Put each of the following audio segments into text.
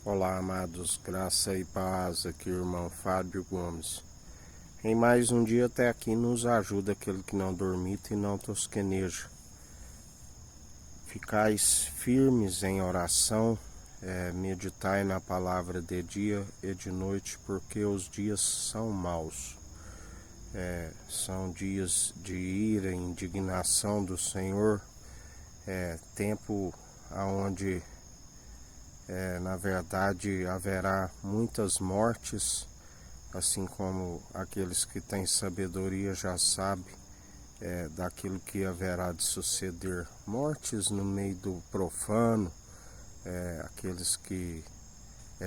Olá, amados, graça e paz, aqui o irmão Fábio Gomes. Em mais um dia até aqui nos ajuda aquele que não dormita e não tosqueneja. Ficais firmes em oração, meditai na palavra de dia e de noite, porque os dias são maus. São dias de ira e indignação do Senhor, tempo onde na verdade haverá muitas mortes, assim como aqueles que têm sabedoria já sabem daquilo que haverá de suceder. Mortes no meio do profano, aqueles que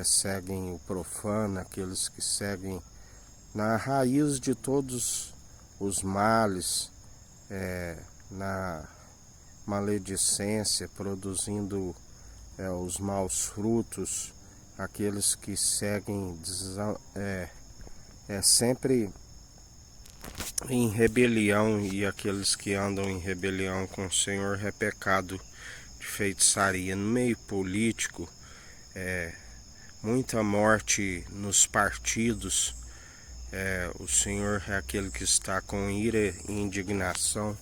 seguem o profano, aqueles que seguem na raiz de todos os males, na maledicência, produzindo os maus frutos, aqueles que seguem sempre em rebelião, e aqueles que andam em rebelião com o Senhor é pecado de feitiçaria. No meio político, muita morte nos partidos. O Senhor é aquele que está com ira e indignação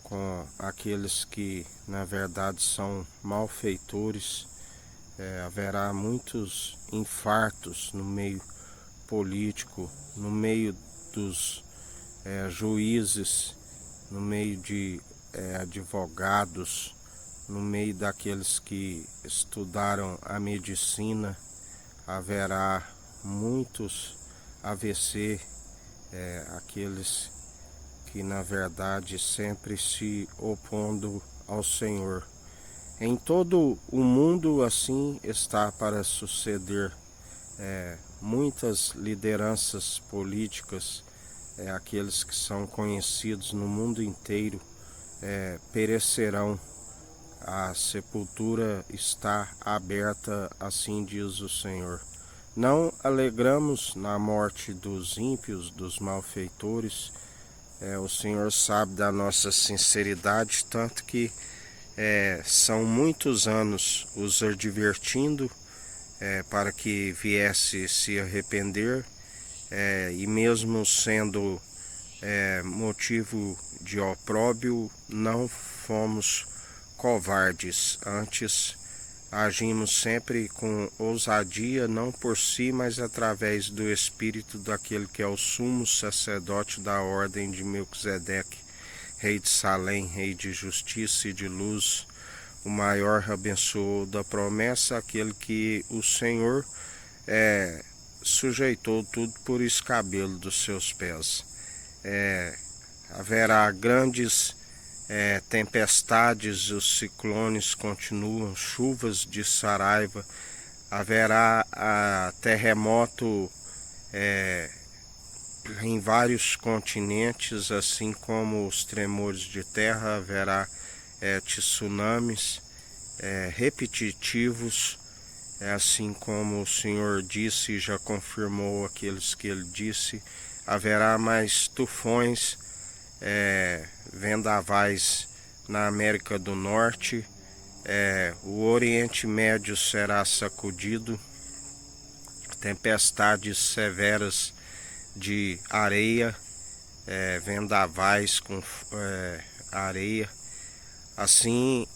com aqueles que na verdade são malfeitores. Haverá muitos infartos no meio político, no meio dos juízes, no meio de advogados, no meio daqueles que estudaram a medicina. Haverá muitos AVC, aqueles que na verdade sempre se opondo ao Senhor. Em todo o mundo assim está para suceder. Muitas lideranças políticas, aqueles que são conhecidos no mundo inteiro, perecerão. A sepultura está aberta, assim diz o Senhor. Não alegramos na morte dos ímpios, dos malfeitores. O Senhor sabe da nossa sinceridade, tanto que são muitos anos os advertindo para que viesse se arrepender, e mesmo sendo motivo de opróbrio, não fomos covardes. Antes agimos sempre com ousadia, não por si, mas através do Espírito daquele que é o sumo sacerdote da ordem de Melquisedeque, rei de Salém, rei de justiça e de luz, o maior abençoou da promessa, aquele que o Senhor sujeitou tudo por escabelo dos seus pés. Haverá grandes tempestades, os ciclones continuam, chuvas de saraiva, haverá terremoto em vários continentes, assim como os tremores de terra. Haverá tsunamis repetitivos, assim como o Senhor disse e já confirmou aqueles que ele disse. Haverá mais tufões, vendavais na América do Norte. O Oriente Médio será sacudido, tempestades severas de areia, vendavais com areia. Assim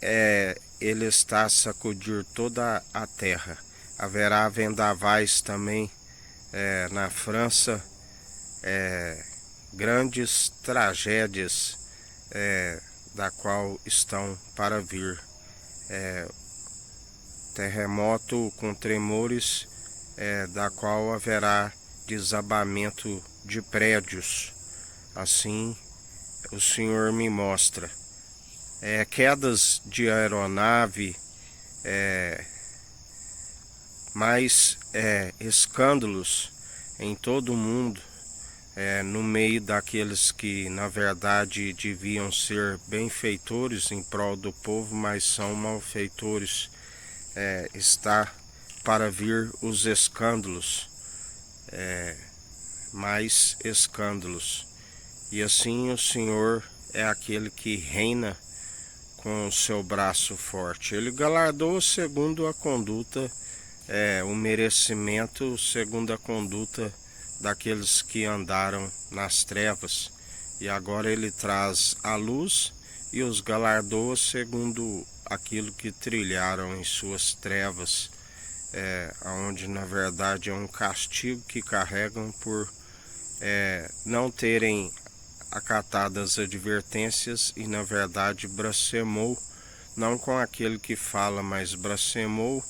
ele está a sacudir toda a terra. Haverá vendavais também na França, grandes tragédias da qual estão para vir. Terremoto com tremores, da qual haverá desabamento de prédios. Assim o Senhor me mostra. Quedas de aeronave, mais escândalos em todo o mundo, no meio daqueles que na verdade deviam ser benfeitores em prol do povo, mas são malfeitores. Está para vir os escândalos, mais escândalos. E assim o Senhor é aquele que reina com o seu braço forte. Ele galardoa segundo a conduta o merecimento segundo a conduta daqueles que andaram nas trevas. E agora ele traz a luz e os galardoa segundo aquilo que trilharam em suas trevas, onde na verdade é um castigo que carregam por não terem acatado as advertências e na verdade blasfemou, não com aquele que fala, mas blasfemou,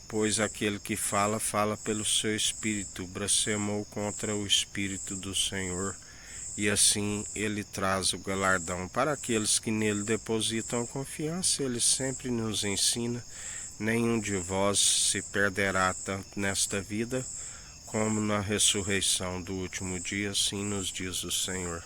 pois aquele que fala, fala pelo seu espírito, blasfemou contra o Espírito do Senhor, e assim ele traz o galardão para aqueles que nele depositam confiança. Ele sempre nos ensina: nenhum de vós se perderá tanto nesta vida como na ressurreição do último dia, assim nos diz o Senhor.